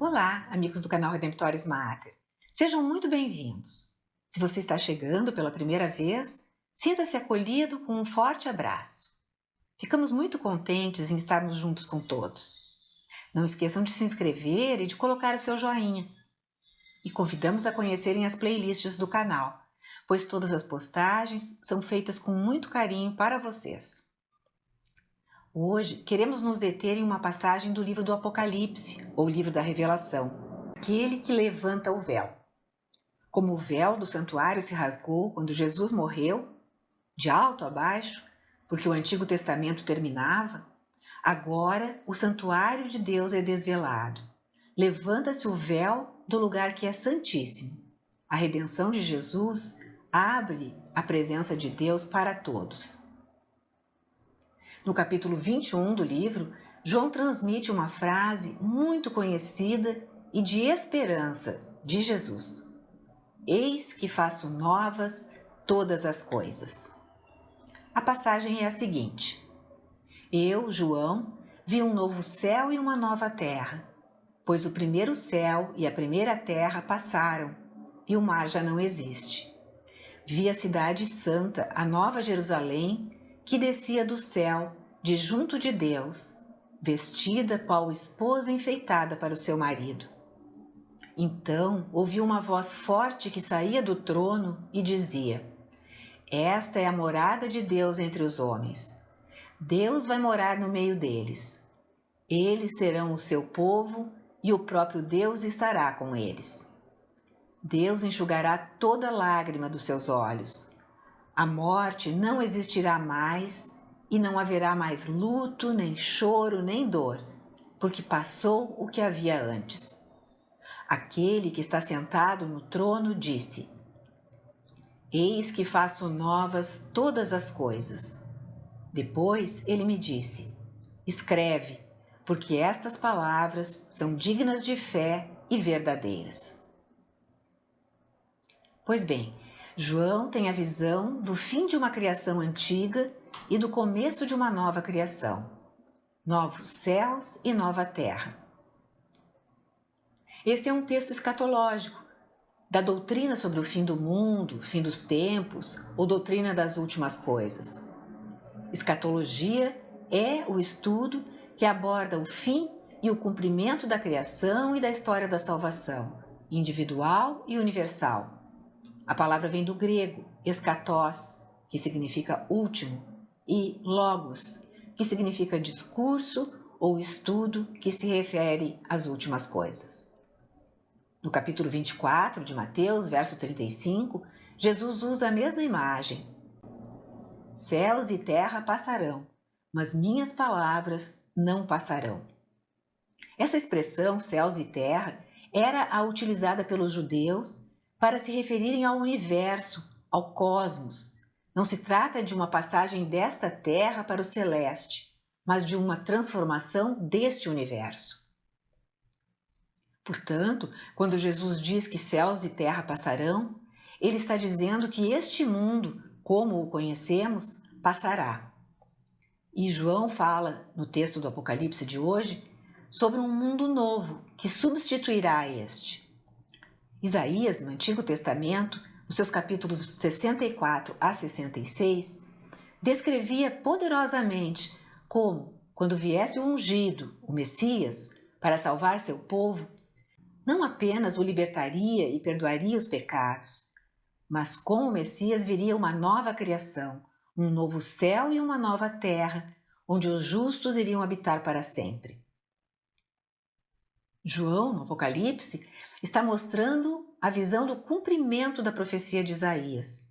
Olá, amigos do canal Redemptoris Mater. Sejam muito bem-vindos. Se você está chegando pela primeira vez, sinta-se acolhido com um forte abraço. Ficamos muito contentes em estarmos juntos com todos. Não esqueçam de se inscrever e de colocar o seu joinha. E convidamos a conhecerem as playlists do canal, pois todas as postagens são feitas com muito carinho para vocês. Hoje queremos nos deter em uma passagem do livro do Apocalipse, ou livro da Revelação, aquele que levanta o véu. Como o véu do santuário se rasgou quando Jesus morreu, de alto a baixo, porque o Antigo Testamento terminava, agora o santuário de Deus é desvelado. Levanta-se o véu do lugar que é santíssimo. A redenção de Jesus abre a presença de Deus para todos. No capítulo 21 do livro, João transmite uma frase muito conhecida e de esperança de Jesus. Eis que faço novas todas as coisas. A passagem é a seguinte: Eu, João, vi um novo céu e uma nova terra, pois o primeiro céu e a primeira terra passaram, e o mar já não existe. Vi a cidade santa, a nova Jerusalém, que descia do céu, de junto de Deus, vestida qual esposa enfeitada para o seu marido. Então ouvi uma voz forte que saía do trono e dizia: Esta é a morada de Deus entre os homens. Deus vai morar no meio deles. Eles serão o seu povo e o próprio Deus estará com eles. Deus enxugará toda lágrima dos seus olhos. A morte não existirá mais e não haverá mais luto, nem choro, nem dor, porque passou o que havia antes. Aquele que está sentado no trono disse: Eis que faço novas todas as coisas. Depois ele me disse: Escreve, porque estas palavras são dignas de fé e verdadeiras. Pois bem, João tem a visão do fim de uma criação antiga e do começo de uma nova criação, novos céus e nova terra. Esse é um texto escatológico, da doutrina sobre o fim do mundo, fim dos tempos ou doutrina das últimas coisas. Escatologia é o estudo que aborda o fim e o cumprimento da criação e da história da salvação, individual e universal. A palavra vem do grego, eschatos, que significa último, e logos, que significa discurso ou estudo que se refere às últimas coisas. No capítulo 24 de Mateus, verso 35, Jesus usa a mesma imagem. Céus e terra passarão, mas minhas palavras não passarão. Essa expressão, céus e terra, era a utilizada pelos judeus para se referirem ao universo, ao cosmos. Não se trata de uma passagem desta terra para o celeste, mas de uma transformação deste universo. Portanto, quando Jesus diz que céus e terra passarão, ele está dizendo que este mundo, como o conhecemos, passará. E João fala, no texto do Apocalipse de hoje, sobre um mundo novo que substituirá este. Isaías, no Antigo Testamento, nos seus capítulos 64 a 66, descrevia poderosamente como, quando viesse o ungido, o Messias, para salvar seu povo, não apenas o libertaria e perdoaria os pecados, mas com o Messias viria uma nova criação, um novo céu e uma nova terra, onde os justos iriam habitar para sempre. João, no Apocalipse, está mostrando a visão do cumprimento da profecia de Isaías.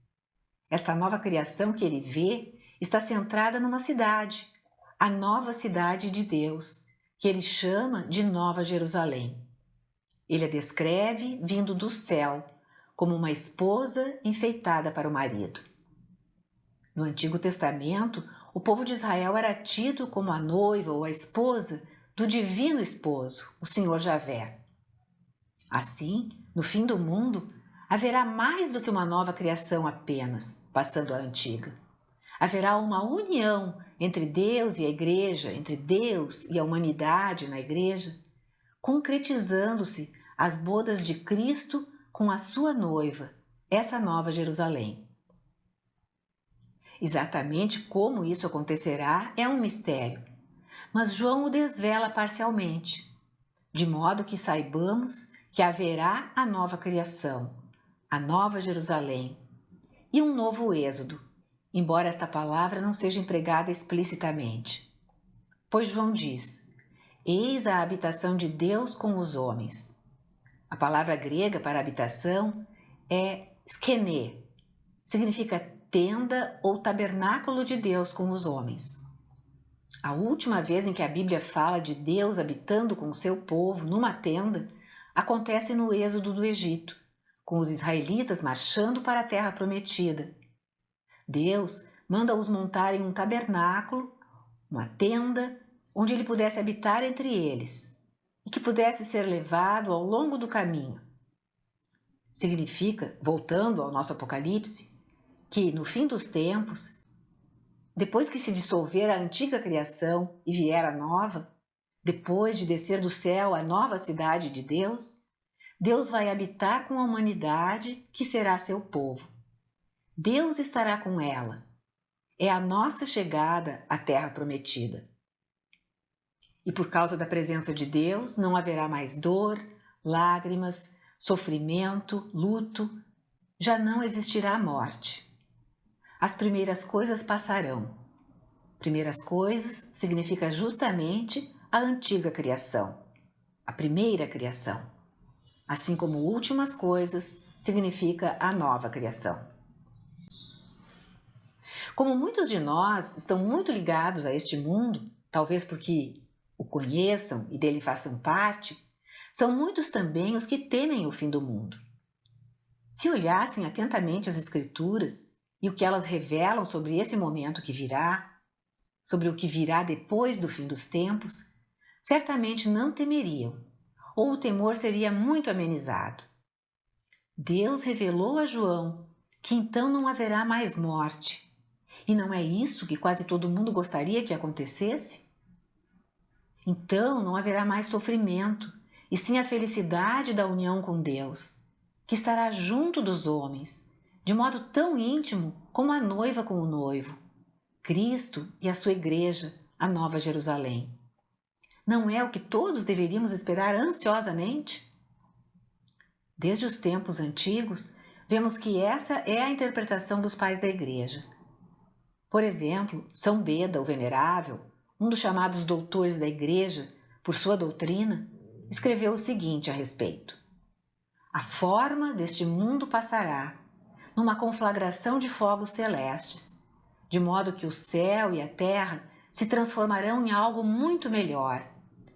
Esta nova criação que ele vê está centrada numa cidade, a nova cidade de Deus, que ele chama de Nova Jerusalém. Ele a descreve vindo do céu, como uma esposa enfeitada para o marido. No Antigo Testamento, o povo de Israel era tido como a noiva ou a esposa do divino esposo, o Senhor Javé. Assim, no fim do mundo, haverá mais do que uma nova criação apenas, passando a antiga. Haverá uma união entre Deus e a igreja, entre Deus e a humanidade na igreja, concretizando-se as bodas de Cristo com a sua noiva, essa nova Jerusalém. Exatamente como isso acontecerá é um mistério, mas João o desvela parcialmente, de modo que saibamos que haverá a nova criação, a nova Jerusalém e um novo êxodo, embora esta palavra não seja empregada explicitamente. Pois João diz: eis a habitação de Deus com os homens. A palavra grega para habitação é skene, significa tenda ou tabernáculo de Deus com os homens. A última vez em que a Bíblia fala de Deus habitando com o seu povo numa tenda acontece no êxodo do Egito, com os israelitas marchando para a terra prometida. Deus manda-os montar em um tabernáculo, uma tenda, onde ele pudesse habitar entre eles e que pudesse ser levado ao longo do caminho. Significa, voltando ao nosso Apocalipse, que no fim dos tempos, depois que se dissolver a antiga criação e vier a nova, depois de descer do céu a nova cidade de Deus, Deus vai habitar com a humanidade que será seu povo. Deus estará com ela. É a nossa chegada à terra prometida. E por causa da presença de Deus, não haverá mais dor, lágrimas, sofrimento, luto, já não existirá morte. As primeiras coisas passarão. Primeiras coisas significa justamente a antiga criação, a primeira criação, assim como últimas coisas significa a nova criação. Como muitos de nós estão muito ligados a este mundo, talvez porque o conheçam e dele façam parte, são muitos também os que temem o fim do mundo. Se olhassem atentamente as Escrituras e o que elas revelam sobre esse momento que virá, sobre o que virá depois do fim dos tempos, certamente não temeriam, ou o temor seria muito amenizado. Deus revelou a João que então não haverá mais morte, e não é isso que quase todo mundo gostaria que acontecesse? Então não haverá mais sofrimento, e sim a felicidade da união com Deus, que estará junto dos homens, de modo tão íntimo como a noiva com o noivo, Cristo e a sua igreja, a Nova Jerusalém. Não é o que todos deveríamos esperar ansiosamente? Desde os tempos antigos, vemos que essa é a interpretação dos pais da igreja. Por exemplo, São Beda, o Venerável, um dos chamados doutores da igreja, por sua doutrina, escreveu o seguinte a respeito: a forma deste mundo passará numa conflagração de fogos celestes, de modo que o céu e a terra se transformarão em algo muito melhor,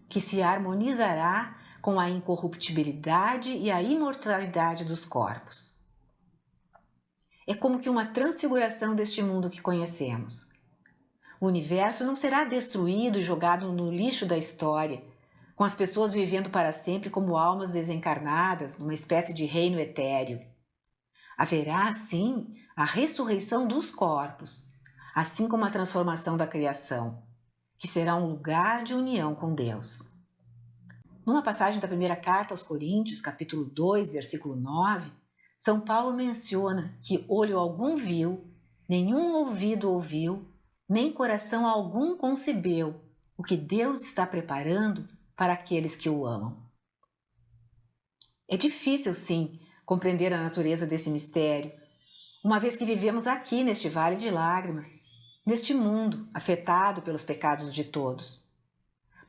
que se harmonizará com a incorruptibilidade e a imortalidade dos corpos. É como que uma transfiguração deste mundo que conhecemos. O universo não será destruído e jogado no lixo da história, com as pessoas vivendo para sempre como almas desencarnadas numa espécie de reino etéreo. Haverá, sim, a ressurreição dos corpos, assim como a transformação da criação, que será um lugar de união com Deus. Numa passagem da primeira carta aos Coríntios, capítulo 2, versículo 9, São Paulo menciona que olho algum viu, nenhum ouvido ouviu, nem coração algum concebeu o que Deus está preparando para aqueles que o amam. É difícil, sim, compreender a natureza desse mistério, uma vez que vivemos aqui neste vale de lágrimas, neste mundo afetado pelos pecados de todos.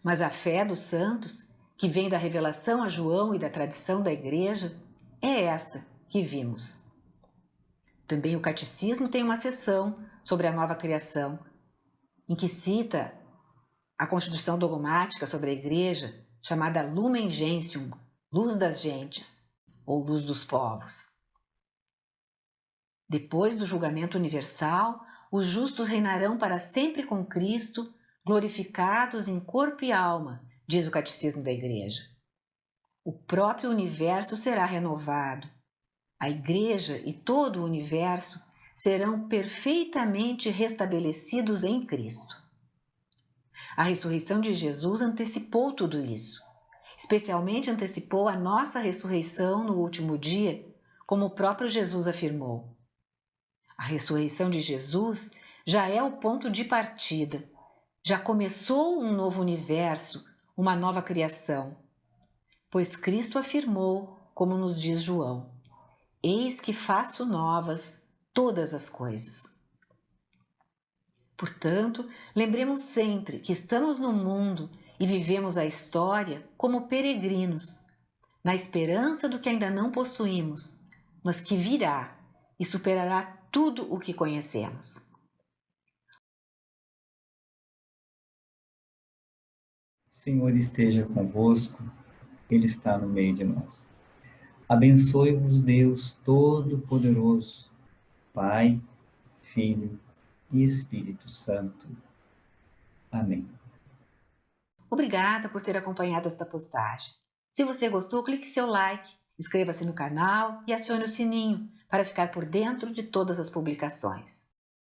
Mas a fé dos santos, que vem da revelação a João e da tradição da Igreja, é esta que vimos. Também o Catecismo tem uma seção sobre a nova criação, em que cita a Constituição Dogmática sobre a Igreja, chamada Lumen Gentium, Luz das Gentes, ou Luz dos Povos. Depois do julgamento universal, os justos reinarão para sempre com Cristo, glorificados em corpo e alma, diz o Catecismo da Igreja. O próprio universo será renovado. A Igreja e todo o universo serão perfeitamente restabelecidos em Cristo. A ressurreição de Jesus antecipou tudo isso, Especialmente antecipou a nossa ressurreição no último dia, como o próprio Jesus afirmou. A ressurreição de Jesus já é o ponto de partida. Já começou um novo universo, uma nova criação. Pois Cristo afirmou, como nos diz João: eis que faço novas todas as coisas. Portanto, lembremos sempre que estamos no mundo e vivemos a história como peregrinos, na esperança do que ainda não possuímos, mas que virá e superará tudo o que conhecemos. O Senhor esteja convosco, Ele está no meio de nós. Abençoe-vos Deus Todo-Poderoso, Pai, Filho e Espírito Santo. Amém. Obrigada por ter acompanhado esta postagem. Se você gostou, clique seu like, inscreva-se no canal e acione o sininho para ficar por dentro de todas as publicações.